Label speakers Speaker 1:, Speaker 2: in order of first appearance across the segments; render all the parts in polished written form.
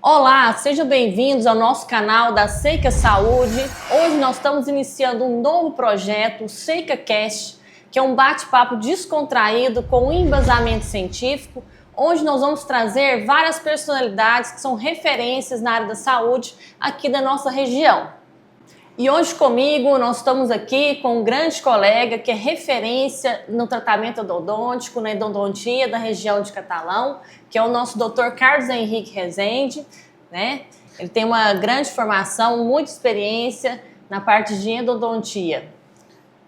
Speaker 1: Olá, sejam bem-vindos ao nosso canal da Seica Saúde. Hoje nós estamos iniciando um novo projeto, o SeicaCast, que é um bate-papo descontraído com embasamento científico, onde nós vamos trazer várias personalidades que são referências na área da saúde aqui da nossa região. E hoje comigo nós estamos aqui com um grande colega que é referência no tratamento odontológico, na endodontia da região de Catalão, que é o nosso Dr. Carlos Henrique Rezende, né? Ele tem uma grande formação, muita experiência na parte de endodontia.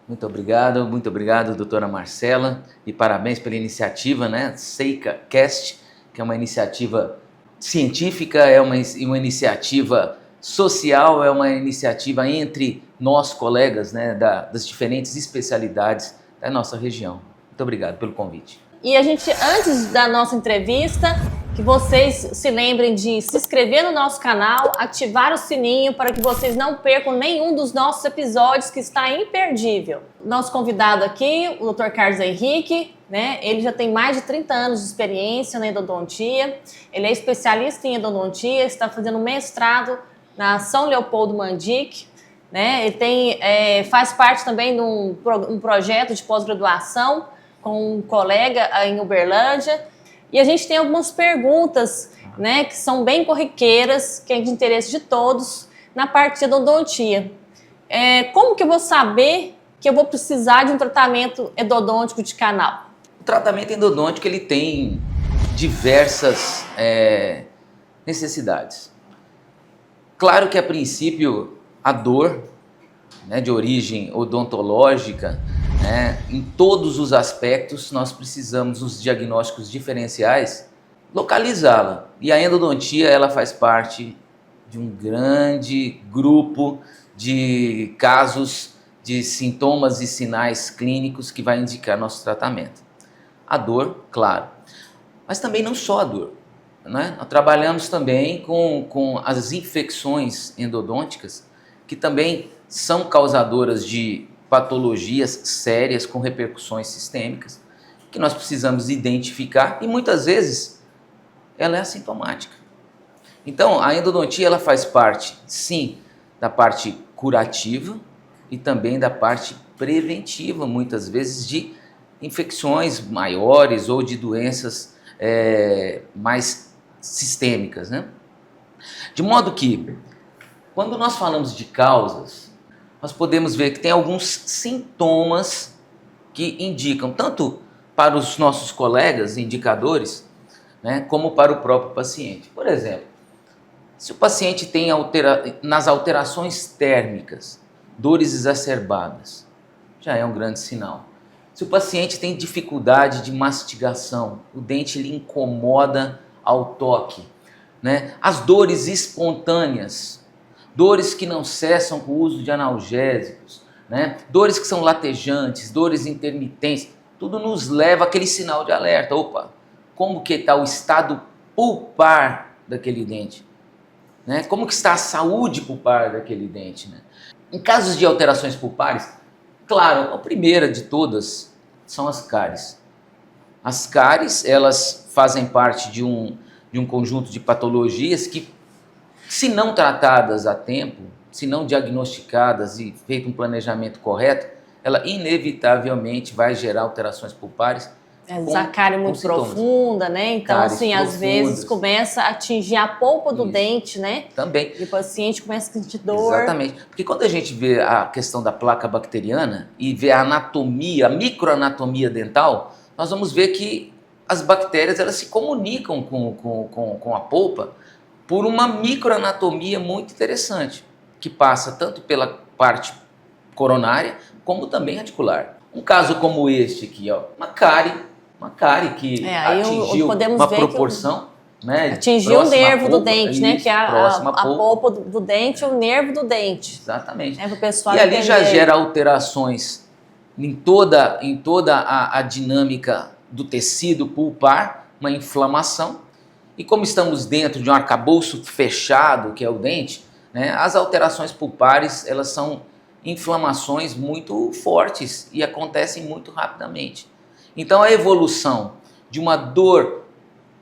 Speaker 2: Muito obrigado, doutora Marcela, e parabéns pela iniciativa, né? SeicaCast, que é uma iniciativa científica, é uma iniciativa social, é uma iniciativa entre nós colegas, né, das diferentes especialidades da nossa região. Muito obrigado pelo convite.
Speaker 1: E a gente, antes da nossa entrevista, que vocês se lembrem de se inscrever no nosso canal, ativar o sininho para que vocês não percam nenhum dos nossos episódios, que está imperdível. Nosso convidado aqui, o Dr. Carlos Henrique, né? Ele já tem mais de 30 anos de experiência na endodontia, ele é especialista em endodontia, está fazendo mestrado na São Leopoldo Mandic, né? Ele faz parte também de um projeto de pós-graduação com um colega em Uberlândia. E a gente tem algumas perguntas, né, que são bem corriqueiras, que é de interesse de todos, na parte de endodontia. Como que eu vou saber que eu vou precisar de um tratamento endodôntico de canal?
Speaker 2: O tratamento endodôntico ele tem diversas necessidades. Claro que a princípio a dor, né, de origem odontológica, né, em todos os aspectos nós precisamos, nos diagnósticos diferenciais, localizá-la. E a endodontia ela faz parte de um grande grupo de casos de sintomas e sinais clínicos que vai indicar nosso tratamento. A dor, claro, mas também não só a dor. Né? Nós trabalhamos também com as infecções endodônticas, que também são causadoras de patologias sérias com repercussões sistêmicas, que nós precisamos identificar e muitas vezes ela é assintomática. Então a endodontia ela faz parte, sim, da parte curativa e também da parte preventiva, muitas vezes de infecções maiores ou de doenças mais sistêmicas, né? De modo que, quando nós falamos de causas, nós podemos ver que tem alguns sintomas que indicam, tanto para os nossos colegas indicadores, né, como para o próprio paciente. Por exemplo, se o paciente tem nas alterações térmicas, dores exacerbadas, já é um grande sinal. Se o paciente tem dificuldade de mastigação, o dente lhe incomoda ao toque, né? As dores espontâneas, dores que não cessam com o uso de analgésicos, né? Dores que são latejantes, dores intermitentes, tudo nos leva àquele sinal de alerta. Opa, como que está o estado pulpar daquele dente? Né? Como que está a saúde pulpar daquele dente? Né? Em casos de alterações pulpares, claro, a primeira de todas são as cáries. As cáries, elas fazem parte de um conjunto de patologias que, se não tratadas a tempo, se não diagnosticadas e feito um planejamento correto, ela inevitavelmente vai gerar alterações pulpares.
Speaker 1: A cárie muito profunda, né? Então, cáries assim, profundas. Às vezes começa a atingir a polpa do dente, né?
Speaker 2: Também.
Speaker 1: E o paciente começa a sentir dor.
Speaker 2: Exatamente. Porque quando a gente vê a questão da placa bacteriana e vê a anatomia, a microanatomia dental, nós vamos ver que as bactérias elas se comunicam com a polpa por uma microanatomia muito interessante, que passa tanto pela parte coronária como também radicular. Um caso como este aqui, ó, uma cárie que atingiu uma proporção, né,
Speaker 1: atingiu o nervo do dente, né, que é a polpa do dente, o nervo do dente.
Speaker 2: Exatamente.
Speaker 1: Pro pessoal
Speaker 2: e ali já gera alterações em toda a dinâmica do tecido pulpar, uma inflamação, e como estamos dentro de um arcabouço fechado, que é o dente, né, as alterações pulpares, elas são inflamações muito fortes e acontecem muito rapidamente. Então a evolução de uma dor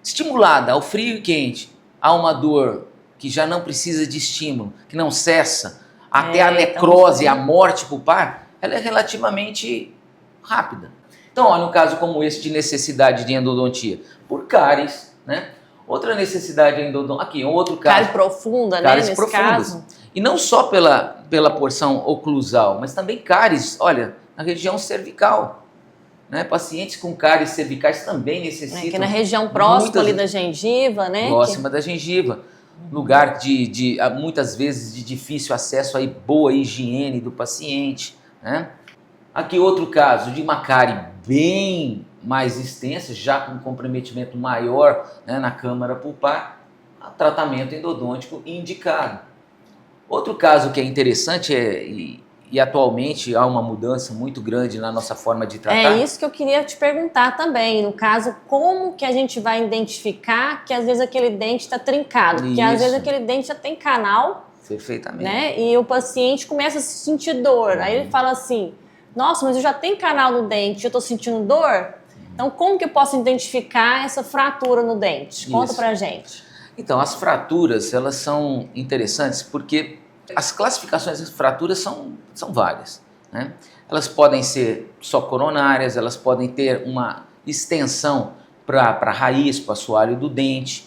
Speaker 2: estimulada ao frio e quente a uma dor que já não precisa de estímulo, que não cessa, até a necrose, a morte pulpar, ela é relativamente rápida. Então, olha um caso como esse de necessidade de endodontia, por cáries, né? Outra necessidade de endodontia, aqui, outro caso.
Speaker 1: Cárie profunda, né,
Speaker 2: Cáries
Speaker 1: nesse
Speaker 2: profundas.
Speaker 1: caso.
Speaker 2: E não só pela porção oclusal, mas também cáries, olha, na região cervical. Né? Pacientes com cáries cervicais também necessitam.
Speaker 1: Aqui na região próxima ali da gengiva, né?
Speaker 2: Próxima da gengiva. Lugar de muitas vezes de difícil acesso a boa higiene do paciente. Né? Aqui outro caso de uma cárie bem mais extensa, já com comprometimento maior, né, na câmara pulpar, tratamento endodôntico indicado. Outro caso que é interessante e atualmente há uma mudança muito grande na nossa forma de tratar.
Speaker 1: É isso que eu queria te perguntar também. No caso, como que a gente vai identificar que às vezes aquele dente está trincado? Porque às vezes aquele dente já tem canal.
Speaker 2: Perfeitamente.
Speaker 1: Né? E o paciente começa a sentir dor. Aí ele fala assim, nossa, mas eu já tenho canal no dente, eu estou sentindo dor? Então, como que eu posso identificar essa fratura no dente? Conta pra gente.
Speaker 2: Então, as fraturas, elas são interessantes porque as classificações das fraturas são várias. Né? Elas podem ser só coronárias, elas podem ter uma extensão para a raiz, para o assoalho do dente.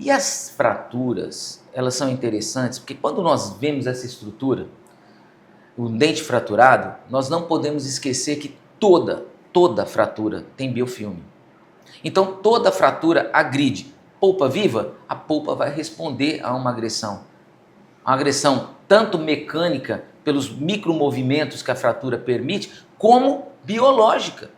Speaker 2: E as fraturas, elas são interessantes porque quando nós vemos essa estrutura, o dente fraturado, nós não podemos esquecer que toda fratura tem biofilme. Então, toda fratura agride. Polpa viva, a polpa vai responder a uma agressão. Uma agressão tanto mecânica, pelos micromovimentos que a fratura permite, como biológica.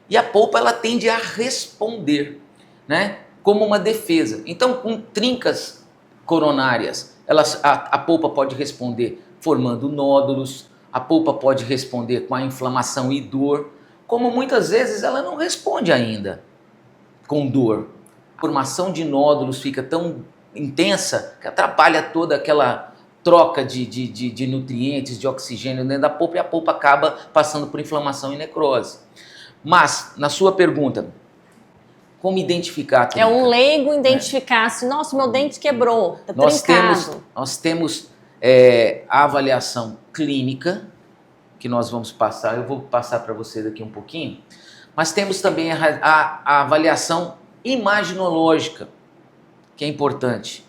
Speaker 2: E a polpa ela tende a responder, né, como uma defesa. Então, com trincas coronárias, a polpa pode responder formando nódulos, a polpa pode responder com a inflamação e dor, como muitas vezes ela não responde ainda com dor. A formação de nódulos fica tão intensa que atrapalha toda aquela troca de nutrientes, de oxigênio dentro da polpa e a polpa acaba passando por inflamação e necrose. Mas, na sua pergunta, como identificar a trinca?
Speaker 1: É um leigo identificar se, nossa, meu dente quebrou, está trincado.
Speaker 2: Nós temos a avaliação clínica, que nós vamos passar, eu vou passar para você daqui um pouquinho, mas temos também a avaliação imaginológica, que é importante.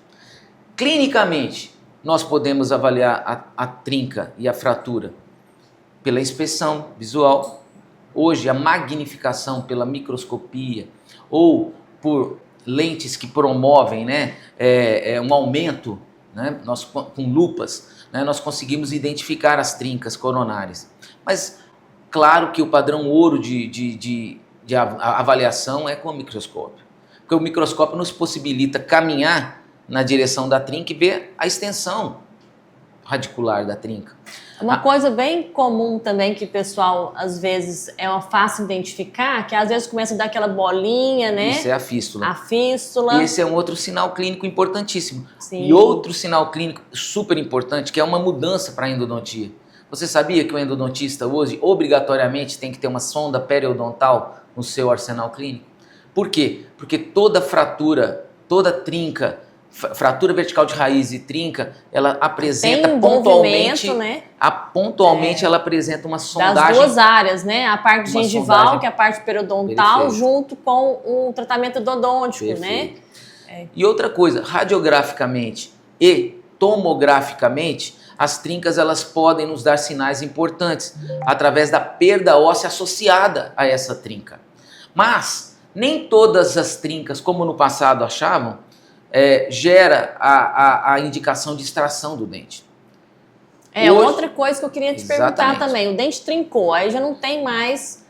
Speaker 2: Clinicamente, nós podemos avaliar a trinca e a fratura pela inspeção visual, hoje a magnificação pela microscopia ou por lentes que promovem, né, um aumento, né, com lupas, né, nós conseguimos identificar as trincas coronárias. Mas claro que o padrão ouro de avaliação é com o microscópio, porque o microscópio nos possibilita caminhar na direção da trinca e ver a extensão radicular da trinca.
Speaker 1: Uma coisa bem comum também que o pessoal às vezes fácil identificar, que às vezes começa a dar aquela bolinha, né?
Speaker 2: Isso é a fístula.
Speaker 1: A fístula.
Speaker 2: E esse é um outro sinal clínico importantíssimo.
Speaker 1: Sim.
Speaker 2: E outro sinal clínico super importante, que é uma mudança para a endodontia. Você sabia que o endodontista hoje obrigatoriamente tem que ter uma sonda periodontal no seu arsenal clínico? Por quê? Porque toda fratura, toda trinca, fratura vertical de raiz e trinca, ela apresenta pontualmente,
Speaker 1: né?
Speaker 2: Pontualmente ela apresenta uma sondagem.
Speaker 1: Das duas áreas, né? A parte gengival, que é a parte periodontal, perfeito, junto com o tratamento endodôntico, perfeito, né?
Speaker 2: E outra coisa, radiograficamente e tomograficamente, as trincas elas podem nos dar sinais importantes através da perda óssea associada a essa trinca. Mas nem todas as trincas, como no passado achavam, gera a indicação de extração do dente.
Speaker 1: Hoje, outra coisa que eu queria te perguntar também, o dente trincou, aí já não tem mais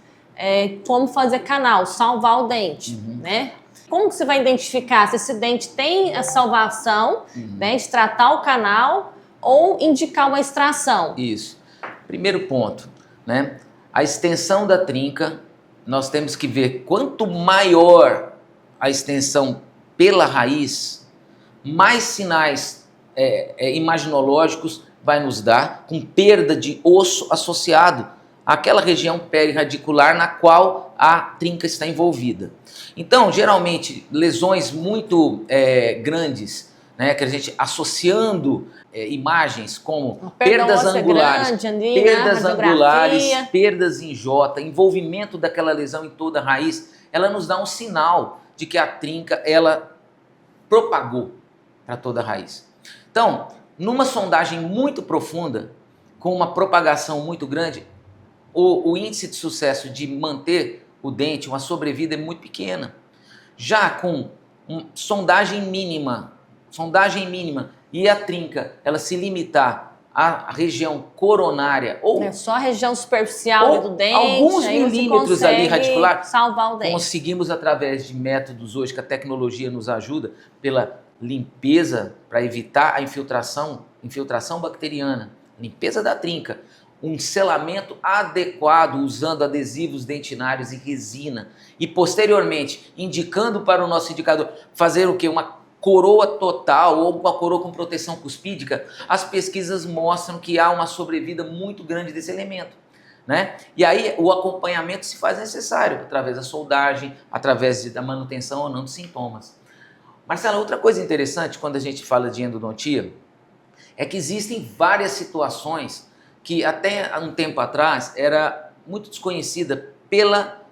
Speaker 1: como fazer canal, salvar o dente, né? Como que você vai identificar se esse dente tem a salvação, né, de tratar o canal ou indicar uma extração?
Speaker 2: Isso. Primeiro ponto, né? A extensão da trinca, nós temos que ver quanto maior a extensão pela raiz, mais sinais imaginológicos vai nos dar, com perda de osso associado àquela região perirradicular na qual a trinca está envolvida. Então, geralmente, lesões muito grandes né, que a gente associando imagens como
Speaker 1: Uma
Speaker 2: perdas
Speaker 1: óssea
Speaker 2: angulares,
Speaker 1: grande ali,
Speaker 2: perdas
Speaker 1: né?
Speaker 2: angulares,
Speaker 1: Radiografia.
Speaker 2: perdas em J, envolvimento daquela lesão em toda a raiz, ela nos dá um sinal de que a trinca ela propagou para toda a raiz. Então, numa sondagem muito profunda, com uma propagação muito grande, o índice de sucesso de manter o dente, uma sobrevida é muito pequena. Já com sondagem mínima e a trinca ela se limitar à região coronária ou
Speaker 1: Só a região superficial ali do dente,
Speaker 2: alguns
Speaker 1: aí você
Speaker 2: milímetros ali
Speaker 1: consegue
Speaker 2: radicular,
Speaker 1: salvar o dente.
Speaker 2: conseguimos através de métodos hoje que a tecnologia nos ajuda pela limpeza para evitar a infiltração bacteriana, limpeza da trinca, um selamento adequado usando adesivos dentinários e resina e posteriormente indicando para o nosso indicador fazer o que? Uma coroa total ou uma coroa com proteção cuspídica. As pesquisas mostram que há uma sobrevida muito grande desse elemento, né? E aí o acompanhamento se faz necessário através da soldagem, através da manutenção ou não de sintomas. Marcela, outra coisa interessante quando a gente fala de endodontia é que existem várias situações que até um tempo atrás era muito desconhecida pela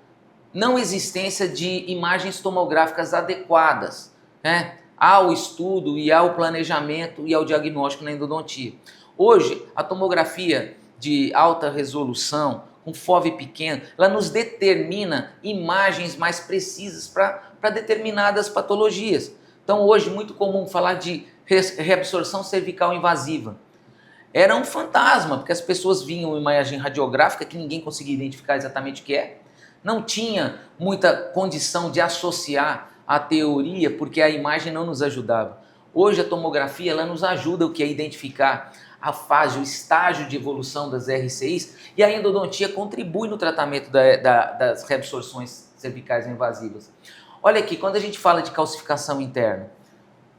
Speaker 2: não existência de imagens tomográficas adequadas, né, ao estudo e ao planejamento e ao diagnóstico na endodontia. Hoje, a tomografia de alta resolução, com FOV pequeno, ela nos determina imagens mais precisas para determinadas patologias. Então, hoje, muito comum falar de reabsorção cervical invasiva. Era um fantasma, porque as pessoas viam uma imagem radiográfica que ninguém conseguia identificar exatamente o que é. Não tinha muita condição de associar a teoria, porque a imagem não nos ajudava. Hoje a tomografia ela nos ajuda o que é identificar a fase, o estágio de evolução das RCIs, e a endodontia contribui no tratamento das reabsorções cervicais invasivas. Olha aqui, quando a gente fala de calcificação interna,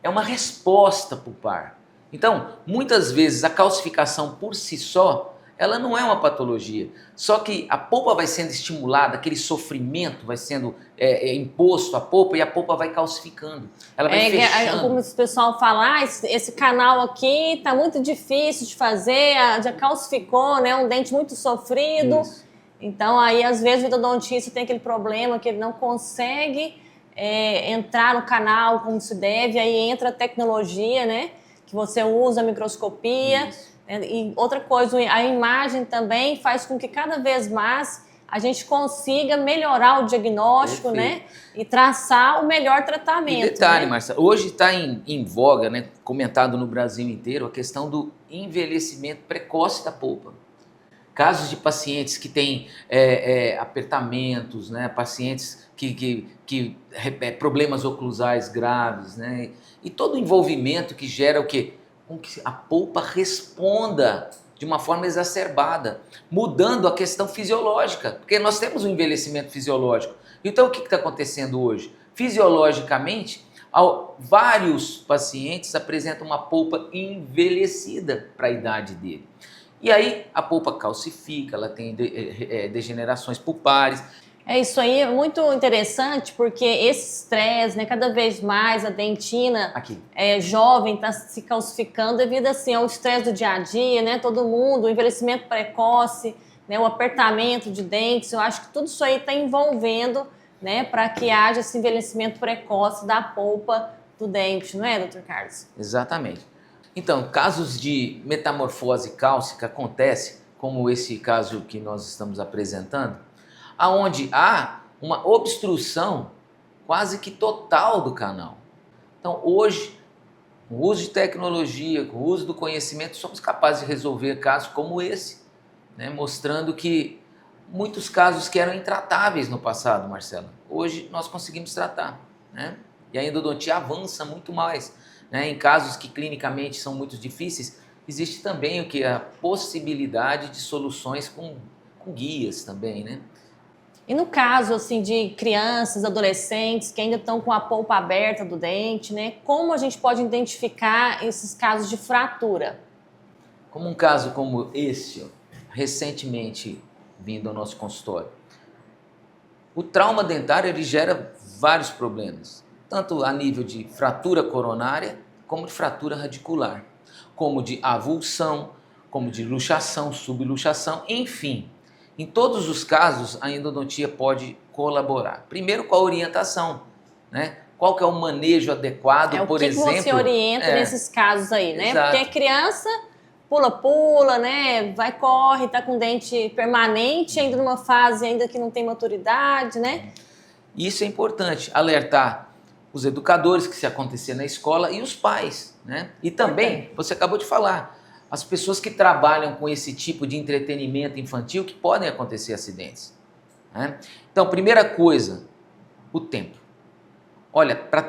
Speaker 2: é uma resposta pulpar. Então, muitas vezes a calcificação por si só, ela não é uma patologia. Só que a polpa vai sendo estimulada, aquele sofrimento vai sendo imposto à polpa e a polpa vai calcificando. Ela vai fechando.
Speaker 1: Como o pessoal fala, esse canal aqui tá muito difícil de fazer, já calcificou, né? Um dente muito sofrido.
Speaker 2: Isso.
Speaker 1: Então, aí às vezes o endodontista tem aquele problema que ele não consegue entrar no canal como se deve, aí entra a tecnologia, né? Que você usa a microscopia. E outra coisa, a imagem também faz com que cada vez mais a gente consiga melhorar o diagnóstico, né? E traçar o melhor tratamento.
Speaker 2: E detalhe,
Speaker 1: né?
Speaker 2: Marcelo, hoje está em voga, né? Comentado no Brasil inteiro, a questão do envelhecimento precoce da polpa. Casos de pacientes que têm apertamentos, né? Pacientes que problemas oclusais graves, né? E todo o envolvimento que gera o quê? Com que a polpa responda de uma forma exacerbada, mudando a questão fisiológica, porque nós temos um envelhecimento fisiológico. Então o que está acontecendo hoje? Fisiologicamente, vários pacientes apresentam uma polpa envelhecida para a idade dele. E aí a polpa calcifica, ela tem degenerações pulpares.
Speaker 1: Isso aí é muito interessante, porque esse estresse, né, cada vez mais a dentina jovem está se calcificando devido assim, ao estresse do dia a dia, né, todo mundo, o envelhecimento precoce, né, o apertamento de dentes. Eu acho que tudo isso aí está envolvendo, né, para que haja esse envelhecimento precoce da polpa do dente, não é, Dr. Carlos?
Speaker 2: Exatamente. Então, casos de metamorfose cálcica acontecem, como esse caso que nós estamos apresentando, aonde há uma obstrução quase que total do canal. Então, hoje, com o uso de tecnologia, com o uso do conhecimento, somos capazes de resolver casos como esse, né? Mostrando que muitos casos que eram intratáveis no passado, Marcelo, hoje nós conseguimos tratar, né? E a endodontia avança muito mais, né? Em casos que clinicamente são muito difíceis, existe também o que? A possibilidade de soluções com guias também, né?
Speaker 1: E no caso assim, de crianças, adolescentes que ainda estão com a polpa aberta do dente, né? Como a gente pode identificar esses casos de fratura?
Speaker 2: Como um caso como esse, recentemente vindo ao nosso consultório. O trauma dentário ele gera vários problemas, tanto a nível de fratura coronária, como de fratura radicular, como de avulsão, como de luxação, subluxação, enfim. Em todos os casos, a endodontia pode colaborar. Primeiro com a orientação, né? Qual que é o manejo adequado, por exemplo...
Speaker 1: O que você orienta nesses casos aí, né?
Speaker 2: Exato.
Speaker 1: Porque a criança pula, né? Vai, corre, tá com dente permanente, ainda numa fase ainda que não tem maturidade, né?
Speaker 2: Isso é importante, alertar os educadores que se acontecer na escola e os pais, né? E também, você acabou de falar, as pessoas que trabalham com esse tipo de entretenimento infantil que podem acontecer acidentes, né? Então, primeira coisa, o tempo. Olha, para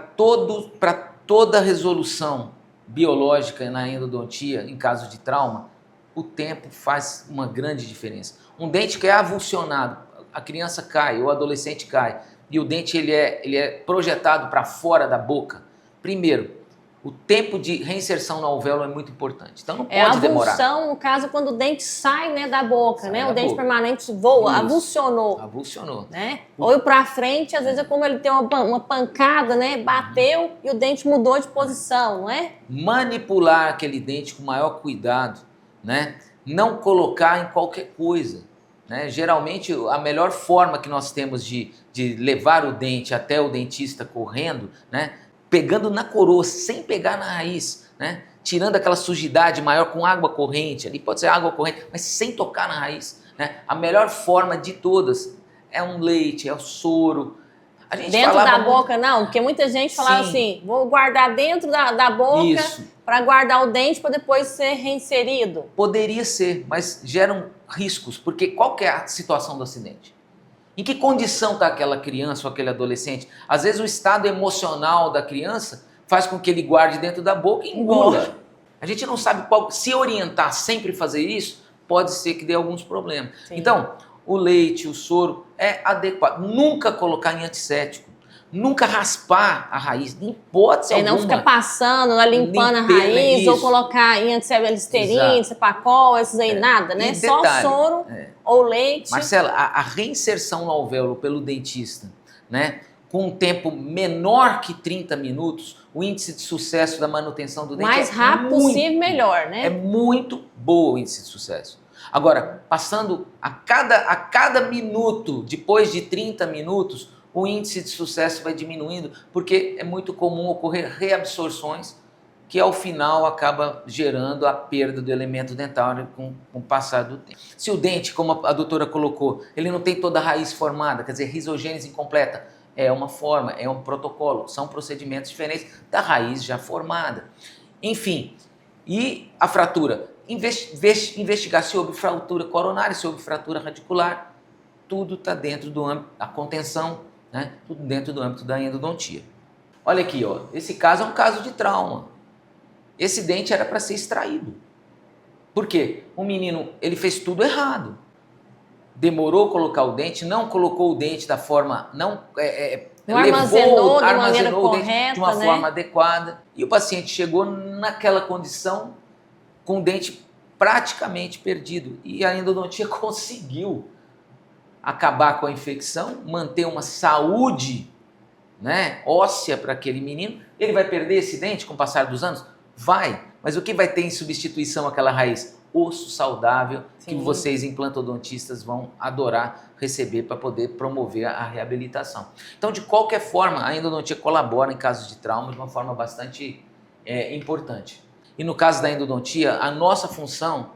Speaker 2: toda resolução biológica na endodontia, em caso de trauma, o tempo faz uma grande diferença. Um dente que é avulsionado, a criança cai, o adolescente cai, e o dente ele é projetado para fora da boca. Primeiro, o tempo de reinserção no alvéolo é muito importante. Então não pode demorar.
Speaker 1: Avulsão, no caso, quando o dente sai, né, da boca,
Speaker 2: Sai
Speaker 1: né?
Speaker 2: da
Speaker 1: O dente
Speaker 2: boca.
Speaker 1: permanente voa,
Speaker 2: Isso.
Speaker 1: avulsionou.
Speaker 2: Avulsionou.
Speaker 1: Né? Ou para frente, às vezes é como ele tem uma pancada, né? Bateu e o dente mudou de posição, não é?
Speaker 2: Manipular aquele dente com maior cuidado, né? Não colocar em qualquer coisa, né? Geralmente a melhor forma que nós temos de levar o dente até o dentista correndo, né? Pegando na coroa, sem pegar na raiz, né? Tirando aquela sujidade maior com água corrente, ali pode ser água corrente, mas sem tocar na raiz, né? A melhor forma de todas é um leite, é o soro. A gente
Speaker 1: dentro
Speaker 2: falava
Speaker 1: da
Speaker 2: muito...
Speaker 1: boca, não, porque muita gente falava
Speaker 2: Sim.
Speaker 1: assim, vou guardar dentro da boca para guardar o dente para depois ser reinserido.
Speaker 2: Poderia ser, mas geram riscos, porque qual que é a situação do acidente? Em que condição está aquela criança ou aquele adolescente? Às vezes o estado emocional da criança faz com que ele guarde dentro da boca e engula. A gente não sabe qual... Se orientar sempre fazer isso, pode ser que dê alguns problemas.
Speaker 1: Sim.
Speaker 2: Então, o leite, o soro é adequado. Nunca colocar em antisséptico. Nunca raspar a raiz, em hipótese alguma.
Speaker 1: Não ficar passando, limpando a raiz,
Speaker 2: isso.
Speaker 1: ou colocar em antissepelisterina, cepacol, esses aí, nada, né?
Speaker 2: E
Speaker 1: Só
Speaker 2: detalhe,
Speaker 1: o soro ou leite.
Speaker 2: Marcela, a reinserção no alvéolo pelo dentista, né, com um tempo menor que 30 minutos, o índice de sucesso da manutenção do dente
Speaker 1: mais rápido possível, melhor, né?
Speaker 2: É muito bom o índice de sucesso. Agora, passando a cada minuto, depois de 30 minutos, o índice de sucesso vai diminuindo, porque é muito comum ocorrer reabsorções, que ao final acaba gerando a perda do elemento dentário com o passar do tempo. Se o dente, como a doutora colocou, ele não tem toda a raiz formada, quer dizer, risogênese incompleta, é uma forma, é um protocolo, são procedimentos diferentes da raiz já formada. Enfim, e a fratura? Investigar se houve fratura coronária, se houve fratura radicular, tudo está dentro do âmbito, a contenção, né? Tudo dentro do âmbito da endodontia. Olha aqui, ó, esse caso é um caso de trauma. Esse dente era para ser extraído. Por quê? O menino, ele fez tudo errado. Demorou colocar o dente, não colocou o dente da forma, não
Speaker 1: armazenou
Speaker 2: o dente
Speaker 1: correta,
Speaker 2: de uma
Speaker 1: né?
Speaker 2: forma adequada. E o paciente chegou naquela condição com o dente praticamente perdido. E a endodontia conseguiu acabar com a infecção, manter uma saúde, né, óssea para aquele menino. Ele vai perder esse dente com o passar dos anos? Vai, mas o que vai ter em substituição àquela raiz? Osso saudável. Sim. Que vocês implantodontistas vão adorar receber para poder promover a reabilitação. Então, de qualquer forma, a endodontia colabora em casos de trauma de uma forma bastante importante. E no caso da endodontia, a nossa função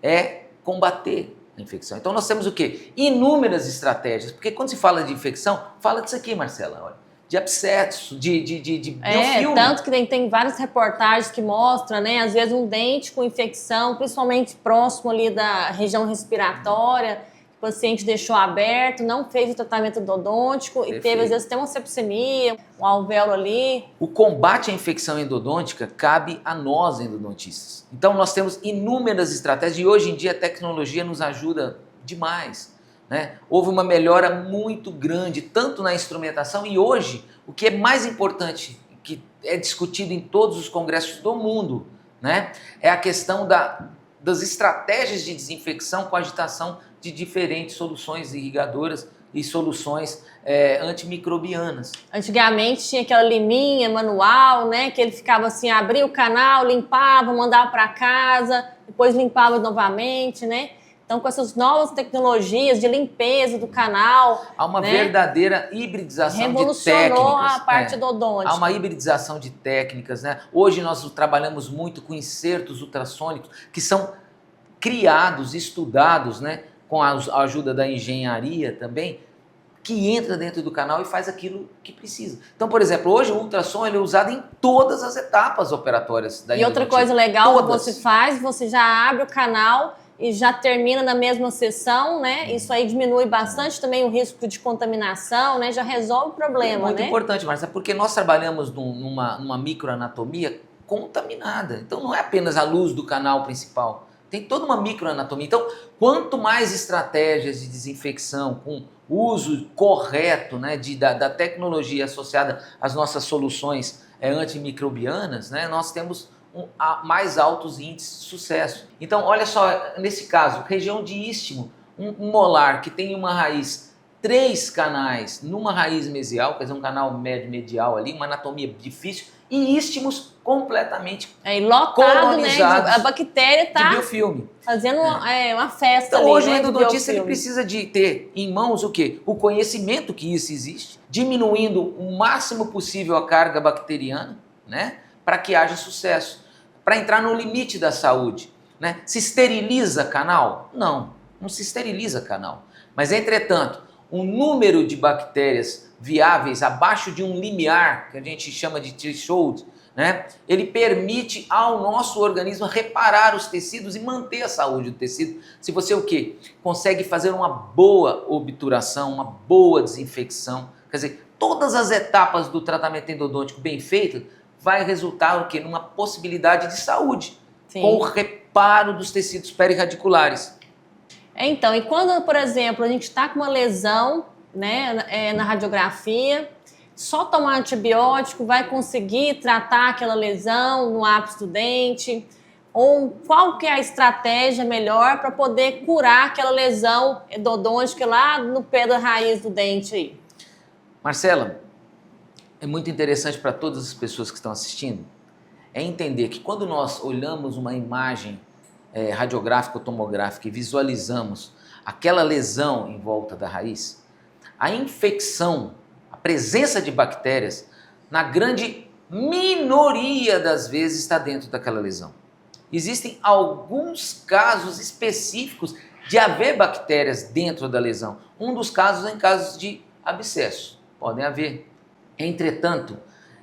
Speaker 2: é combater a infecção. Então nós temos o quê? Inúmeras estratégias, porque quando se fala de infecção, fala disso aqui, Marcela, olha, de abscesso, de biofilme.
Speaker 1: Tanto que tem várias reportagens que mostram, né, às vezes um dente com infecção, principalmente próximo ali da região respiratória, o paciente deixou aberto, não fez o tratamento endodôntico. Perfeito. E teve, às vezes, até uma sepsemia, um alvéolo ali.
Speaker 2: O combate à infecção endodôntica cabe a nós, endodontistas. Então, nós temos inúmeras estratégias e hoje em dia a tecnologia nos ajuda demais, né? Houve uma melhora muito grande, tanto na instrumentação e hoje, o que é mais importante, que é discutido em todos os congressos do mundo, né, é a questão das estratégias de desinfecção com agitação de diferentes soluções irrigadoras e soluções antimicrobianas.
Speaker 1: Antigamente tinha aquela liminha manual, né? Que ele ficava assim, abria o canal, limpava, mandava para casa, depois limpava novamente, né? Então, com essas novas tecnologias de limpeza do canal...
Speaker 2: Há uma
Speaker 1: né,
Speaker 2: verdadeira hibridização de técnicas.
Speaker 1: Revolucionou a parte odontológica.
Speaker 2: Há uma hibridização de técnicas, né? Hoje nós trabalhamos muito com insertos ultrassônicos que são criados, estudados, né? Com a ajuda da engenharia também, que entra dentro do canal e faz aquilo que precisa. Então, por exemplo, hoje o ultrassom ele é usado em todas as etapas operatórias da endodontia.
Speaker 1: E outra coisa legal que você faz, você já abre o canal e já termina na mesma sessão, né? Isso aí diminui bastante também o risco de contaminação, né? Já resolve o problema,
Speaker 2: muito
Speaker 1: né?
Speaker 2: Importante, Marcia, porque nós trabalhamos numa microanatomia contaminada. Então não é apenas a luz do canal principal, tem toda uma microanatomia. Então, quanto mais estratégias de desinfecção com uso correto, né, da tecnologia associada às nossas soluções antimicrobianas, né, nós temos mais altos índices de sucesso. Então, olha só, nesse caso, região de istmo, um molar que tem uma raiz, 3 canais numa raiz mesial, quer dizer, um canal médio medial ali, uma anatomia difícil, e istmos completamente
Speaker 1: lotado, né? A bactéria está
Speaker 2: de biofilme.
Speaker 1: Fazendo uma festa.
Speaker 2: Então,
Speaker 1: ali,
Speaker 2: hoje
Speaker 1: né,
Speaker 2: o endodontista ele precisa de ter em mãos o quê? O conhecimento que isso existe, diminuindo o máximo possível a carga bacteriana, né? Para que haja sucesso, para entrar no limite da saúde, né? Se esteriliza canal? Não se esteriliza canal. Mas, entretanto, um número de bactérias viáveis abaixo de um limiar, que a gente chama de threshold, né? Ele permite ao nosso organismo reparar os tecidos e manter a saúde do tecido. Se você o quê? Consegue fazer uma boa obturação, uma boa desinfecção, quer dizer, todas as etapas do tratamento endodôntico bem feito vai resultar o quê? Numa possibilidade de saúde,
Speaker 1: Sim,
Speaker 2: com o reparo dos tecidos perirradiculares.
Speaker 1: Então, e quando, por exemplo, a gente está com uma lesão, né, na radiografia, só tomar antibiótico vai conseguir tratar aquela lesão no ápice do dente? Ou qual que é a estratégia melhor para poder curar aquela lesão endodôntica lá no pé da raiz do dente aí?
Speaker 2: Marcela, é muito interessante para todas as pessoas que estão assistindo entender que quando nós olhamos uma imagem radiográfica ou tomográfica e visualizamos aquela lesão em volta da raiz, a infecção, a presença de bactérias, na grande minoria das vezes está dentro daquela lesão. Existem alguns casos específicos de haver bactérias dentro da lesão. Um dos casos é em casos de abscesso, podem haver. Entretanto,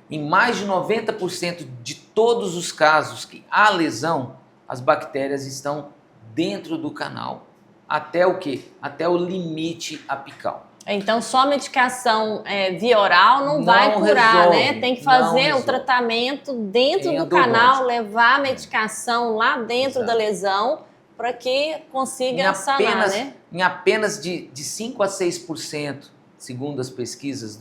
Speaker 2: em mais de 90% de todos os casos que há lesão, as bactérias estão dentro do canal. Até o quê? Até o limite apical.
Speaker 1: Então, só medicação via oral não vai curar,
Speaker 2: resolve,
Speaker 1: né? Tem que fazer o tratamento dentro do canal, levar a medicação lá dentro da lesão para que consiga sanar, né?
Speaker 2: Em apenas de 5 a 6%, segundo as pesquisas,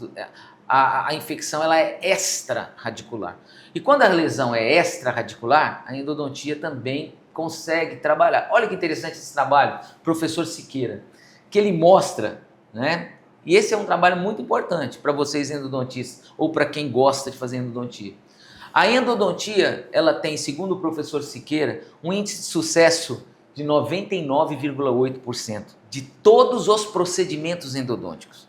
Speaker 2: a infecção ela é extra-radicular. E quando a lesão é extra-radicular, a endodontia também consegue trabalhar. Olha que interessante esse trabalho, professor Siqueira, que ele mostra, né? E esse é um trabalho muito importante para vocês endodontistas ou para quem gosta de fazer endodontia. A endodontia, ela tem, segundo o professor Siqueira, um índice de sucesso de 99,8% de todos os procedimentos endodônticos.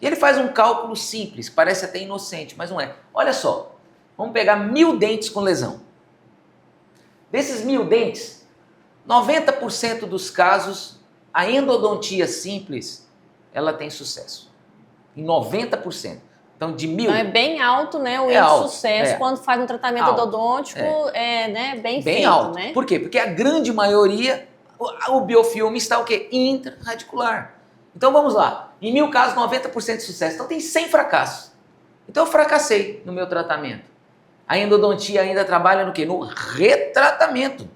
Speaker 2: E ele faz um cálculo simples, parece até inocente, mas não é. Olha só, vamos pegar 1000 dentes com lesão. Desses 1000 dentes, 90% dos casos, a endodontia simples, ela tem sucesso. Em 90%. Então, de 1000...
Speaker 1: Então, é bem alto, né, o índice de sucesso quando faz um tratamento odontológico, né, bem feito,
Speaker 2: alto.
Speaker 1: Né?
Speaker 2: Por quê? Porque a grande maioria, o biofilme está o quê? Intraradicular. Então, vamos lá. Em 1000 casos, 90% de sucesso. Então, tem 100 fracassos. Então, eu fracassei no meu tratamento. A endodontia ainda trabalha no quê? No retratamento.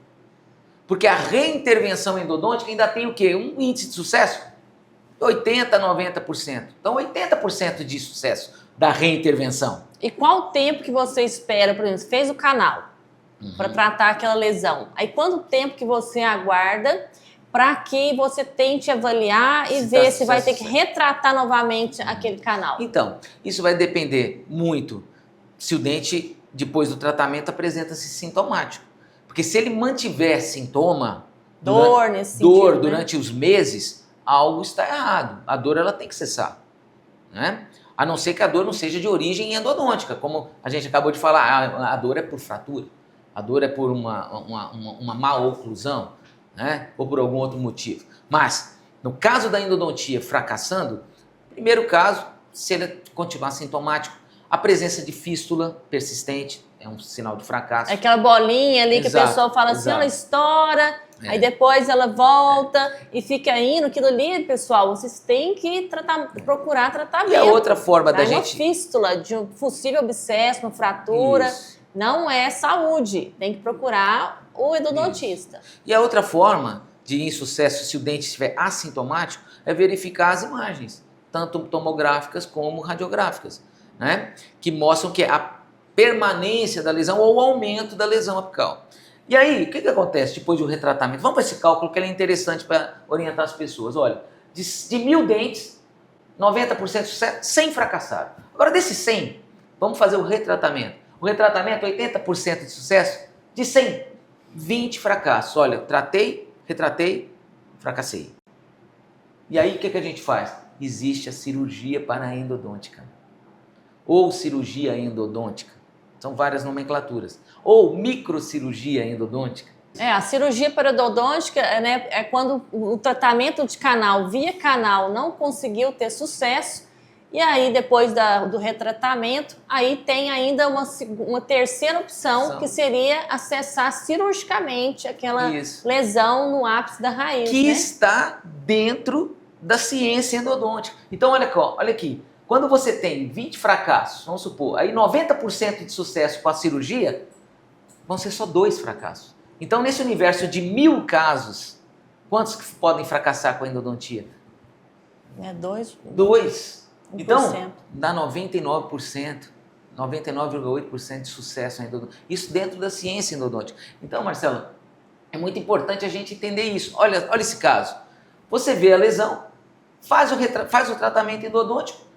Speaker 2: Porque a reintervenção endodôntica ainda tem o quê? Um índice de sucesso? 80% a 90%. Então, 80% de sucesso da reintervenção.
Speaker 1: E qual o tempo que você espera, por exemplo, fez o canal para tratar aquela lesão? Aí, quanto tempo que você aguarda para que você tente avaliar e ver se vai ter que retratar novamente aquele canal?
Speaker 2: Então, isso vai depender muito se o dente, depois do tratamento, apresenta-se sintomático. Porque se ele mantiver sintoma,
Speaker 1: dor
Speaker 2: durante os meses, algo está errado. A dor ela tem que cessar, né? A não ser que a dor não seja de origem endodôntica, como a gente acabou de falar, a dor é por fratura, a dor é por uma má oclusão, né? Ou por algum outro motivo. Mas, no caso da endodontia fracassando, primeiro caso, se ele continuar sintomático, a presença de fístula persistente é um sinal de fracasso.
Speaker 1: É aquela bolinha ali que a pessoa fala assim, ela estoura, aí depois ela volta e fica indo. Aquilo ali, pessoal, vocês têm que procurar tratamento.
Speaker 2: E a outra forma da gente...
Speaker 1: Uma fístula, de um possível abscesso, uma fratura, não é saúde. Tem que procurar o endodontista.
Speaker 2: E a outra forma de insucesso, se o dente estiver assintomático, é verificar as imagens, tanto tomográficas como radiográficas, né? Que mostram que a permanência da lesão ou o aumento da lesão apical. E aí, o que acontece depois do retratamento? Vamos para esse cálculo que ele é interessante para orientar as pessoas. Olha, de 1.000 dentes, 90% de sucesso, 100 fracassaram. Agora, desses 100, vamos fazer o retratamento. O retratamento, 80% de sucesso, de 100, 20 fracassos. Olha, tratei, retratei, fracassei. E aí, o que a gente faz? Existe a cirurgia paraendodôntica ou cirurgia endodôntica. São várias nomenclaturas. Ou microcirurgia endodôntica.
Speaker 1: A cirurgia paraendodôntica, né, é quando o tratamento de canal via canal não conseguiu ter sucesso, e aí depois do retratamento, aí tem ainda uma terceira opção, que seria acessar cirurgicamente aquela lesão no ápice da raiz.
Speaker 2: Que está dentro da ciência endodôntica. Então, olha aqui. Quando você tem 20 fracassos, vamos supor, aí 90% de sucesso com a cirurgia, vão ser só 2 fracassos. Então, nesse universo de 1.000 casos, quantos que podem fracassar com a endodontia? 2. Então, dá 99%, 99,8% de sucesso na endodontia. Isso dentro da ciência endodôntica. Então, Marcelo, é muito importante a gente entender isso. Olha esse caso. Você vê a lesão, faz o tratamento endodôntico,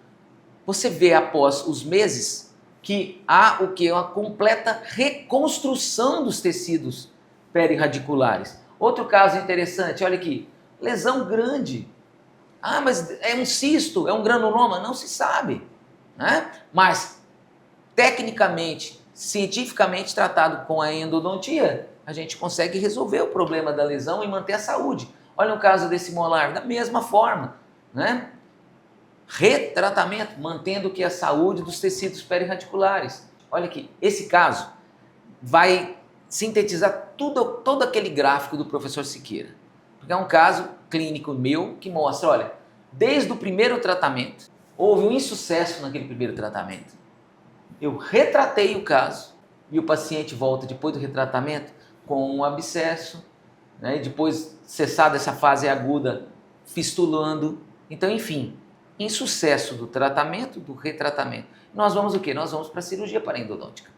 Speaker 2: você vê após os meses que há uma completa reconstrução dos tecidos perirradiculares. Outro caso interessante, olha aqui, lesão grande. Ah, mas é um cisto, é um granuloma? Não se sabe, né? Mas, tecnicamente, cientificamente tratado com a endodontia, a gente consegue resolver o problema da lesão e manter a saúde. Olha o caso desse molar, da mesma forma, né? Retratamento, mantendo que a saúde dos tecidos perirradiculares. Olha aqui, esse caso vai sintetizar todo aquele gráfico do professor Siqueira. Porque é um caso clínico meu que mostra, olha, desde o primeiro tratamento, houve um insucesso naquele primeiro tratamento. Eu retratei o caso e o paciente volta depois do retratamento com um abscesso, né? E depois, cessada essa fase aguda, fistulando. Então, enfim, insucesso do tratamento, do retratamento. Nós vamos o quê? Nós vamos para a cirurgia paraendodôntica.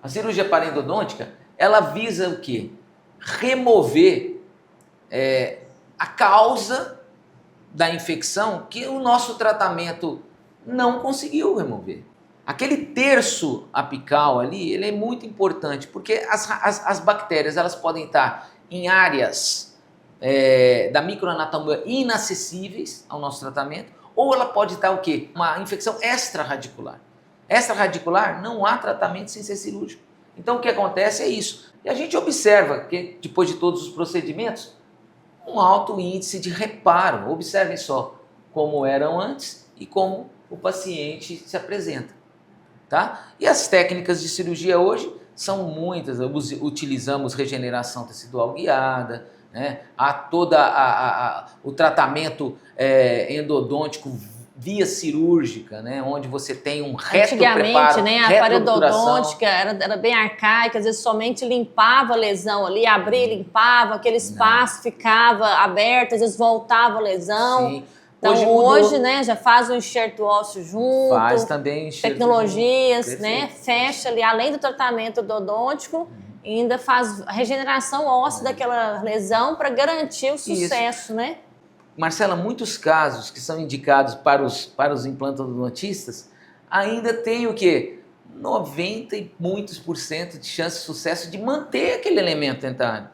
Speaker 2: A cirurgia paraendodôntica, ela visa o quê? Remover a causa da infecção que o nosso tratamento não conseguiu remover. Aquele terço apical ali, ele é muito importante, porque as bactérias elas podem estar em áreas da microanatomia inacessíveis ao nosso tratamento, ou ela pode estar o quê? Uma infecção extrarradicular. Extrarradicular, não há tratamento sem ser cirúrgico. Então o que acontece é isso. E a gente observa que depois de todos os procedimentos, um alto índice de reparo. Observem só como eram antes e como o paciente se apresenta. Tá? E as técnicas de cirurgia hoje são muitas. Utilizamos regeneração tecidual guiada, né? Há todo o tratamento endodôntico via cirúrgica, né? Onde você tem um retropreparo.
Speaker 1: Antigamente, né, a paraendodôntica era bem arcaica, às vezes somente limpava a lesão ali, abria e limpava, aquele espaço ficava aberto, às vezes voltava a lesão. Sim. Então hoje, né, já faz um enxerto ósseo junto.
Speaker 2: Faz também enxerto.
Speaker 1: Tecnologias, né, fecha ali, além do tratamento endodôntico, ainda faz a regeneração óssea daquela lesão para garantir o sucesso, né?
Speaker 2: Marcela, muitos casos que são indicados para os implantodontistas ainda tem o quê? 90 e muitos por cento de chance de sucesso de manter aquele elemento dentário,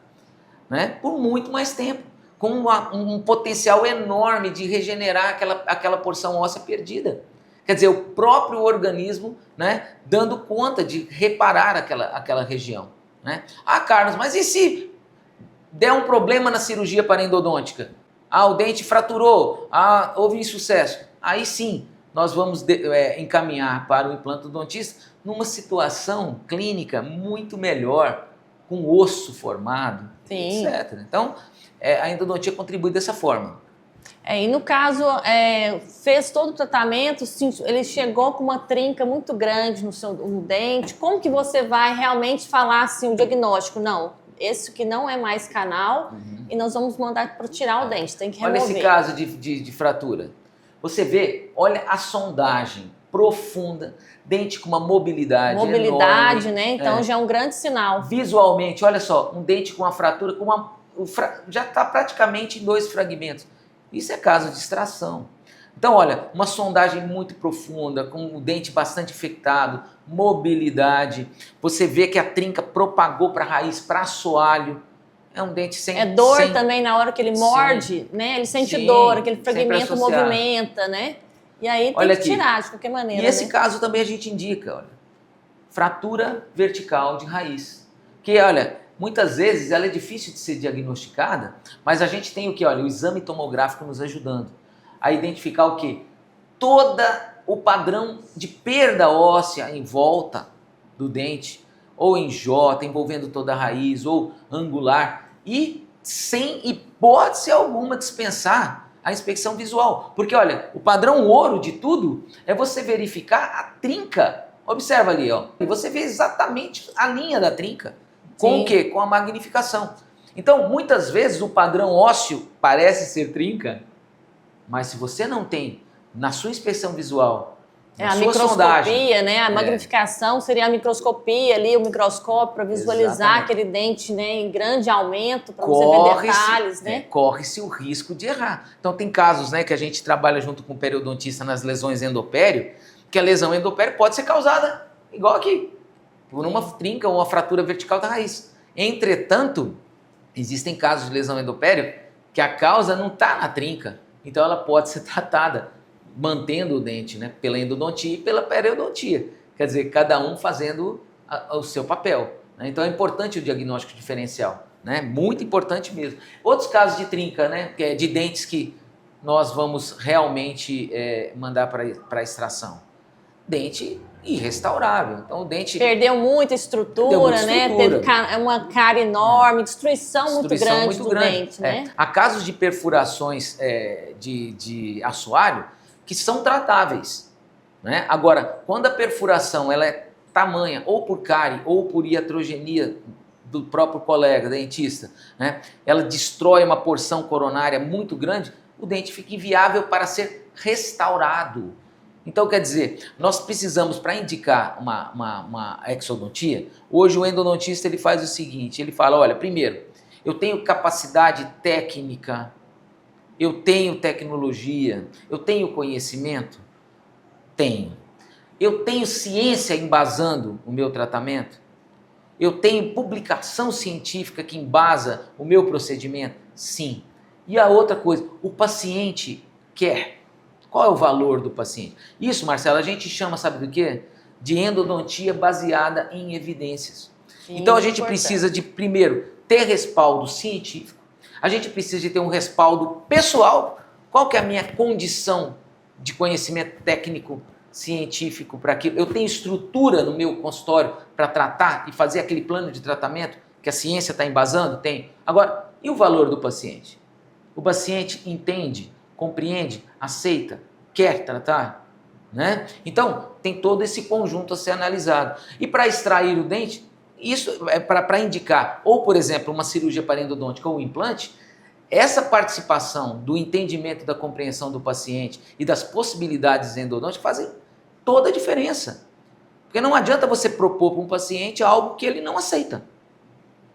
Speaker 2: né? Por muito mais tempo, com um potencial enorme de regenerar aquela porção óssea perdida. Quer dizer, o próprio organismo, né, dando conta de reparar aquela região, né? Ah, Carlos, mas e se der um problema na cirurgia parendodôntica? Ah, o dente fraturou, ah, houve insucesso. Aí sim, nós vamos encaminhar para o implantodontista numa situação clínica muito melhor, com osso formado,
Speaker 1: Sim.
Speaker 2: etc. Então, a endodontia contribui dessa forma.
Speaker 1: E no caso, fez todo o tratamento, ele chegou com uma trinca muito grande no dente. Como que você vai realmente falar assim, o diagnóstico? Não, esse que não é mais canal e nós vamos mandar para tirar o dente, tem que remover.
Speaker 2: Olha esse caso de fratura. Você vê, olha a sondagem profunda, dente com uma mobilidade enorme,
Speaker 1: né? Então já é um grande sinal.
Speaker 2: Visualmente, olha só, um dente com uma fratura, já está praticamente em 2 fragmentos. Isso é caso de extração. Então, olha, uma sondagem muito profunda, com o dente bastante infectado, mobilidade. Você vê que a trinca propagou para a raiz, para assoalho. É um dente sem...
Speaker 1: dor também na hora que ele morde, né? Ele sente dor, aquele fragmento movimenta, né? E aí tem que tirar de qualquer maneira.
Speaker 2: E esse caso também a gente indica, olha, fratura vertical de raiz. Que, olha, muitas vezes ela é difícil de ser diagnosticada, mas a gente tem o que? Olha, o exame tomográfico nos ajudando a identificar o que? Todo o padrão de perda óssea em volta do dente, ou em J, envolvendo toda a raiz, ou angular, e sem hipótese alguma dispensar a inspeção visual. Porque, olha, o padrão ouro de tudo é você verificar a trinca. Observa ali, ó. E você vê exatamente a linha da trinca. Com o quê? Com a magnificação. Então, muitas vezes o padrão ósseo parece ser trinca, mas se você não tem na sua inspeção visual,
Speaker 1: a microscopia, né? A magnificação seria a microscopia ali, o microscópio para visualizar aquele dente, né, em grande aumento, para você ver detalhes, né?
Speaker 2: Corre-se o risco de errar. Então tem casos, né, que a gente trabalha junto com o periodontista nas lesões endopério, que a lesão endopério pode ser causada, igual aqui, por uma trinca ou uma fratura vertical da raiz. Entretanto, existem casos de lesão endopério que a causa não está na trinca, então ela pode ser tratada mantendo o dente, né, pela endodontia e pela periodontia. Quer dizer, cada um fazendo o seu papel, né? Então é importante o diagnóstico diferencial, né? Muito importante mesmo. Outros casos de trinca, né, que é de dentes que nós vamos realmente mandar para extração. Dente irrestaurável. Então o dente
Speaker 1: perdeu muita estrutura, né? Teve uma cárie enorme, destruição muito grande do dente, né?
Speaker 2: Há casos de perfurações de assoalho que são tratáveis, né? Agora, quando a perfuração ela é tamanha, ou por cárie, ou por iatrogenia do próprio colega dentista, né? Ela destrói uma porção coronária muito grande, o dente fica inviável para ser restaurado. Então, quer dizer, nós precisamos, para indicar uma exodontia, hoje o endodontista ele faz o seguinte, ele fala, olha, primeiro, eu tenho capacidade técnica, eu tenho tecnologia, eu tenho conhecimento? Tenho. Eu tenho ciência embasando o meu tratamento? Eu tenho publicação científica que embasa o meu procedimento? Sim. E a outra coisa, o paciente quer. Qual é o valor do paciente? Isso, Marcela, a gente chama, sabe do quê? De endodontia baseada em evidências. Sim, então a gente precisa de, primeiro, ter respaldo científico. A gente precisa de ter um respaldo pessoal. Qual que é a minha condição de conhecimento técnico, científico para aquilo? Eu tenho estrutura no meu consultório para tratar e fazer aquele plano de tratamento que a ciência está embasando? Tem. Agora, e o valor do paciente? O paciente entende, compreende, aceita, quer tratar, né? Então, tem todo esse conjunto a ser analisado. E para extrair o dente, isso é para indicar, ou por exemplo, uma cirurgia parendodôntica ou um implante, essa participação do entendimento da compreensão do paciente e das possibilidades endodônticas fazem toda a diferença. Porque não adianta você propor para um paciente algo que ele não aceita.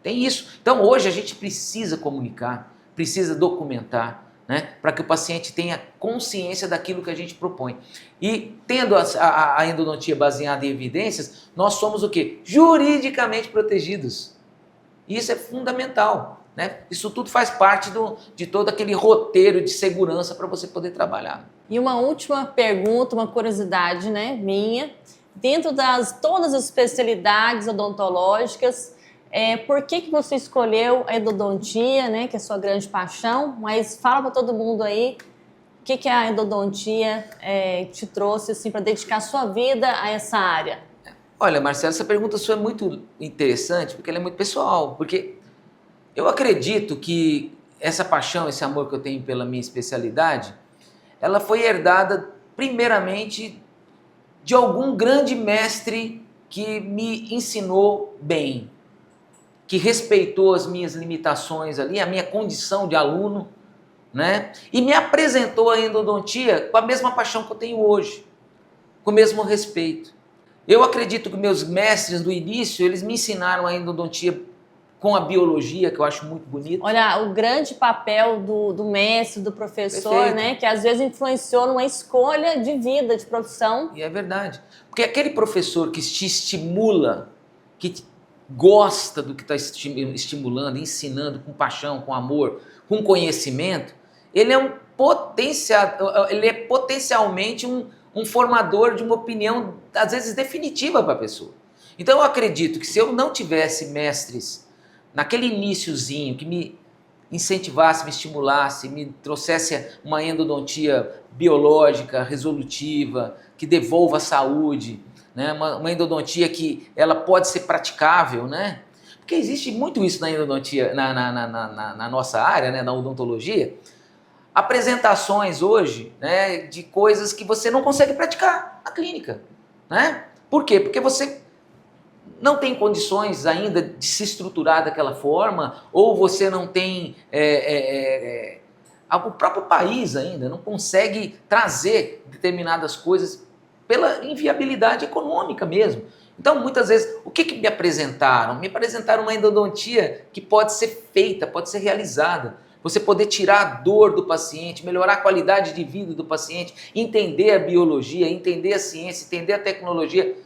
Speaker 2: Tem isso. Então hoje a gente precisa comunicar, precisa documentar, né, para que o paciente tenha consciência daquilo que a gente propõe. E tendo a endodontia baseada em evidências, nós somos o quê? Juridicamente protegidos. Isso é fundamental, né? Isso tudo faz parte de todo aquele roteiro de segurança para você poder trabalhar.
Speaker 1: E uma última pergunta, uma curiosidade, né, minha. Dentro das todas as especialidades odontológicas, por que você escolheu a endodontia, né, que é a sua grande paixão? Mas fala para todo mundo aí o que a endodontia te trouxe assim, para dedicar a sua vida a essa área.
Speaker 2: Olha, Marcelo, essa pergunta sua é muito interessante porque ela é muito pessoal. Porque eu acredito que essa paixão, esse amor que eu tenho pela minha especialidade, ela foi herdada primeiramente de algum grande mestre que me ensinou bem, que respeitou as minhas limitações ali, a minha condição de aluno, né? E me apresentou a endodontia com a mesma paixão que eu tenho hoje, com o mesmo respeito. Eu acredito que meus mestres do início, eles me ensinaram a endodontia com a biologia, que eu acho muito bonito.
Speaker 1: Olha, o grande papel do mestre, do professor,
Speaker 2: Perfeito.
Speaker 1: né? Que às vezes influenciou numa escolha de vida, de profissão.
Speaker 2: E é verdade. Porque aquele professor que te estimula, que gosta do que está estimulando, ensinando com paixão, com amor, com conhecimento, ele é potencialmente um formador de uma opinião, às vezes, definitiva para a pessoa. Então eu acredito que se eu não tivesse mestres naquele iniciozinho que me incentivasse, me estimulasse, me trouxesse uma endodontia biológica, resolutiva, que devolva a saúde, né? Uma endodontia que ela pode ser praticável, né? Porque existe muito isso na endodontia, na nossa área, né? Na odontologia. Apresentações hoje, né, de coisas que você não consegue praticar na clínica, né? Por quê? Porque você não tem condições ainda de se estruturar daquela forma, ou você não tem o próprio país ainda não consegue trazer determinadas coisas pela inviabilidade econômica mesmo. Então, muitas vezes, o que me apresentaram? Me apresentaram uma endodontia que pode ser feita, pode ser realizada. Você poder tirar a dor do paciente, melhorar a qualidade de vida do paciente, entender a biologia, entender a ciência, entender a tecnologia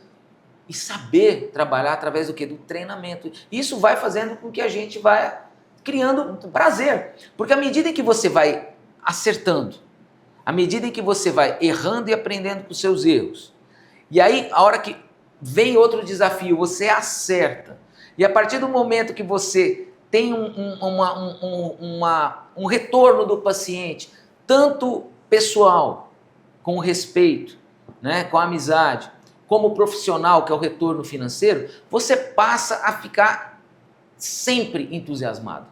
Speaker 2: e saber trabalhar através do quê? Do treinamento. Isso vai fazendo com que a gente vá criando prazer. Porque à medida em que você vai acertando, à medida em que você vai errando e aprendendo com os seus erros, e aí a hora que vem outro desafio, você acerta. E a partir do momento que você tem um retorno do paciente, tanto pessoal, com respeito, né, com amizade, como profissional, que é o retorno financeiro, você passa a ficar sempre entusiasmado.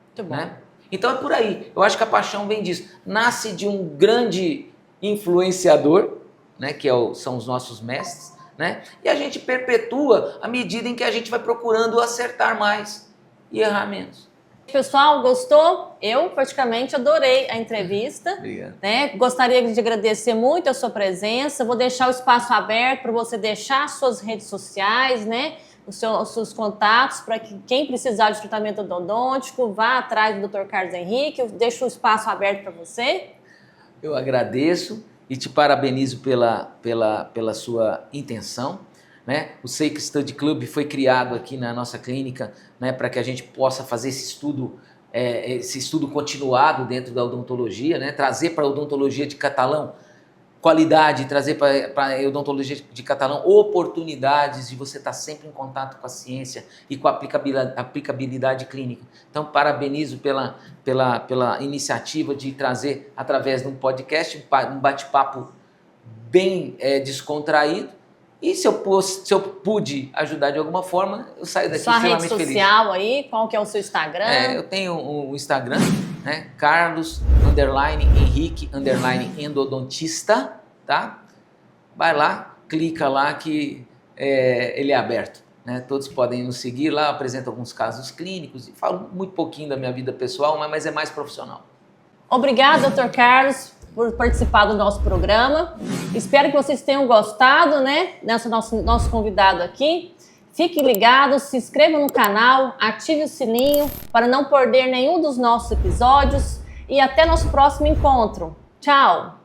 Speaker 1: Muito bom.
Speaker 2: Né? Então é por aí. Eu acho que a paixão vem disso. Nasce de um grande influenciador, né, que são os nossos mestres, né? E a gente perpetua à medida em que a gente vai procurando acertar mais e errar menos.
Speaker 1: Pessoal, gostou? Eu praticamente adorei a entrevista.
Speaker 2: Obrigado.
Speaker 1: Né? Gostaria de agradecer muito a sua presença. Vou deixar o espaço aberto para você deixar suas redes sociais, né? Os seus contatos, para que quem precisar de tratamento odontológico vá atrás do Dr. Carlos Henrique. Eu deixo o espaço aberto para você.
Speaker 2: Eu agradeço e te parabenizo pela sua intenção. Né? O Seik Study Club foi criado aqui na nossa clínica, né, para que a gente possa fazer esse estudo continuado dentro da odontologia, né? Trazer para a odontologia de Catalão qualidade, trazer para a odontologia de Catalão oportunidades de você estar sempre em contato com a ciência e com a aplicabilidade clínica. Então, parabenizo pela iniciativa de trazer, através de um podcast, um bate-papo bem descontraído. E se eu pude ajudar de alguma forma, eu saio daqui extremamente feliz.
Speaker 1: Sua rede social aí, qual que é o seu Instagram?
Speaker 2: Eu tenho o Instagram, né? Carlos_Henrique_endodontista, tá? Vai lá, clica lá que ele é aberto. Né? Todos podem nos seguir lá, apresento alguns casos clínicos e falo muito pouquinho da minha vida pessoal, mas é mais profissional.
Speaker 1: Obrigada, Dr. Carlos, por participar do nosso programa. Espero que vocês tenham gostado, né, desse nosso convidado aqui. Fiquem ligados, se inscrevam no canal, ative o sininho para não perder nenhum dos nossos episódios e até nosso próximo encontro. Tchau!